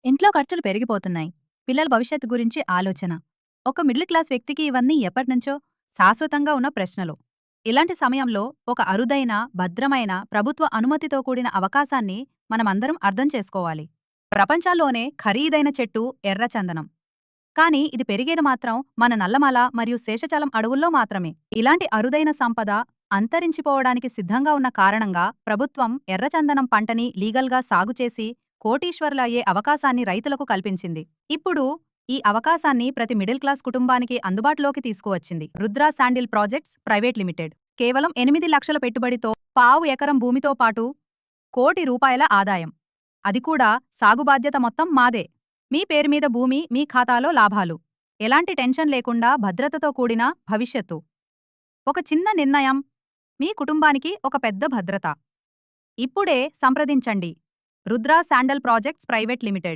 ఇంట్లో ఖర్చులు పెరిగిపోతున్నాయి. పిల్లల భవిష్యత్తు గురించి ఆలోచన. ఒక మిడిల్ క్లాస్ వ్యక్తికి ఇవన్నీ ఎప్పటినుంచో శాశ్వతంగా ఉన్న ప్రశ్నలు. ఇలాంటి సమయంలో ఒక అరుదైన, భద్రమైన, ప్రభుత్వ అనుమతితో కూడిన అవకాశాన్ని మనమందరం అర్థం చేసుకోవాలి. ప్రపంచాల్లోనే ఖరీదైన చెట్టు ఎర్రచందనం. కానీ ఇది పెరిగేది మాత్రం మన నల్లమల మరియు శేషచలం అడవుల్లో మాత్రమే. ఇలాంటి అరుదైన సంపద అంతరించిపోవడానికి సిద్ధంగా ఉన్న కారణంగా ప్రభుత్వం ఎర్రచందనం పంటని లీగల్గా సాగుచేసి కోటీశ్వరులు అయ్యే అవకాశాన్ని రైతులకు కల్పించింది. ఇప్పుడు ఈ అవకాశాన్ని ప్రతి మిడిల్ క్లాస్ కుటుంబానికి అందుబాటులోకి తీసుకువచ్చింది Rudra sandal projects private limited. కేవలం 8 లక్షల పెట్టుబడితో పావు ఎకరం భూమితో పాటు ₹1,00,00,000 ఆదాయం. అది కూడా సాగు బాధ్యత మొత్తం మాదే. మీ పేరు మీద భూమి, మీ ఖాతాలో లాభాలు. ఎలాంటి టెన్షన్ లేకుండా భద్రతతో కూడిన భవిష్యత్తు. ఒక చిన్న నిర్ణయం మీ కుటుంబానికి ఒక పెద్ద భద్రత. ఇప్పుడే సంప్రదించండి Rudra sandal projects private limited.